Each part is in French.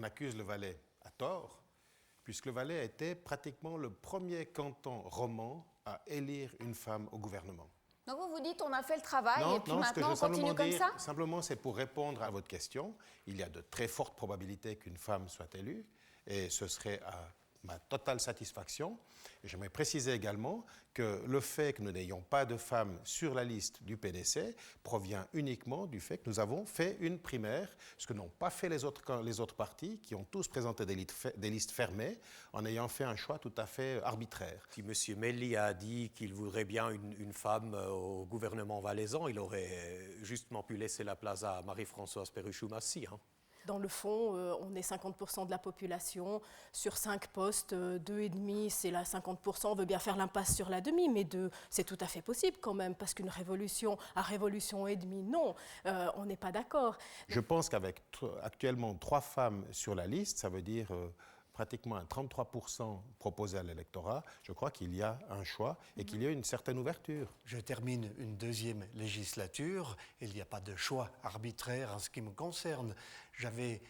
on accuse le Valais à tort, puisque le Valais a été pratiquement le premier canton roman à élire une femme au gouvernement. Donc vous dites on a fait le travail Non, et puis non, maintenant on continue comme ça? Simplement, c'est pour répondre à votre question. Il y a de très fortes probabilités qu'une femme soit élue et ce serait à ma totale satisfaction. Et j'aimerais préciser également que le fait que nous n'ayons pas de femmes sur la liste du PDC provient uniquement du fait que nous avons fait une primaire, ce que n'ont pas fait les autres partis, qui ont tous présenté des listes fermées, en ayant fait un choix tout à fait arbitraire. Si M. Melli a dit qu'il voudrait bien une femme au gouvernement valaisan, il aurait justement pu laisser la place à Marie-Françoise Perruchou-Massy. Dans le fond, on est 50% de la population. Sur 5 postes, 2,5, c'est la 50%. On veut bien faire l'impasse sur la demi, mais 2, c'est tout à fait possible quand même, parce qu'une révolution à révolution et demie, non, on n'est pas d'accord. Je pense qu'avec actuellement 3 femmes sur la liste, ça veut dire pratiquement un 33% proposé à l'électorat, je crois qu'il y a un choix et qu'il y a une certaine ouverture. Je termine une deuxième législature. Il n'y a pas de choix arbitraire en ce qui me concerne. J'avais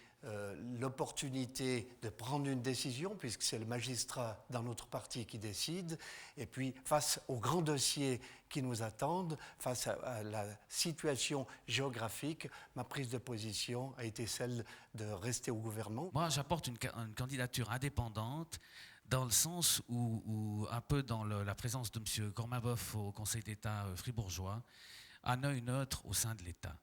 l'opportunité de prendre une décision, puisque c'est le magistrat dans notre parti qui décide. Et puis, face aux grands dossiers qui nous attendent, face à la situation géographique, ma prise de position a été celle de rester au gouvernement. Moi, j'apporte une candidature indépendante, dans le sens où un peu dans la présence de M. Kormaboff au Conseil d'État fribourgeois, un œil neutre au sein de l'État.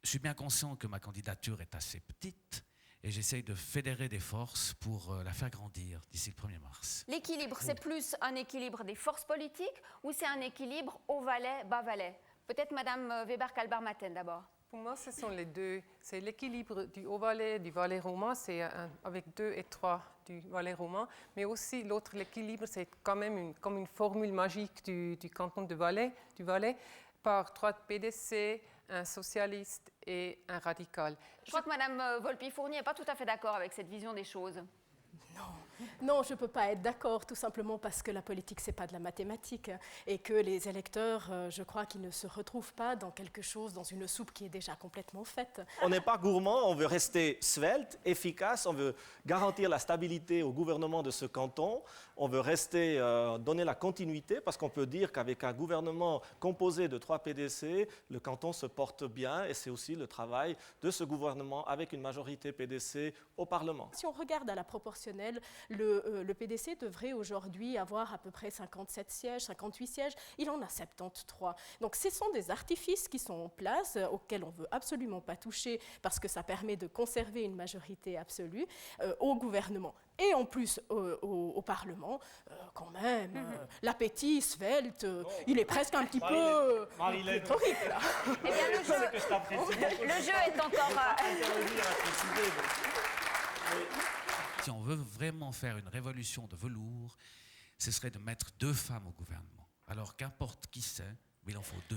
Je suis bien conscient que ma candidature est assez petite et j'essaye de fédérer des forces pour la faire grandir d'ici le 1er mars. L'équilibre, c'est plus un équilibre des forces politiques ou c'est un équilibre haut Valais, bas Valais? Peut-être Mme Weber-Kalbar-Matten d'abord. Pour moi, ce sont les deux. C'est l'équilibre du Haut-Valais, du Valais roman, c'est avec 2 et 3 du Valais roman. Mais aussi, l'autre, l'équilibre, c'est quand même comme une formule magique du canton de Valais, du Valais, par 3 PDC, un socialiste et un radical. Je crois que Mme Volpi-Fournier n'est pas tout à fait d'accord avec cette vision des choses. Non, je ne peux pas être d'accord, tout simplement parce que la politique, ce n'est pas de la mathématique et que les électeurs, je crois qu'ils ne se retrouvent pas dans quelque chose, dans une soupe qui est déjà complètement faite. On n'est pas gourmand, on veut rester svelte, efficace, on veut garantir la stabilité au gouvernement de ce canton, on veut rester, donner la continuité, parce qu'on peut dire qu'avec un gouvernement composé de 3 PDC, le canton se porte bien et c'est aussi le travail de ce gouvernement avec une majorité PDC au Parlement. Si on regarde à la proportionnelle, le PDC devrait aujourd'hui avoir à peu près 57 sièges, 58 sièges. Il en a 73. Donc ce sont des artifices qui sont en place, auxquels on ne veut absolument pas toucher parce que ça permet de conserver une majorité absolue au gouvernement. Et en plus, au Parlement, quand même, l'appétit svelte, il est presque un petit peu rhétorique, là. Eh bien, le jeu est encore... Si on veut vraiment faire une révolution de velours, ce serait de mettre 2 femmes au gouvernement. Alors qu'importe qui c'est, mais il en faut 2.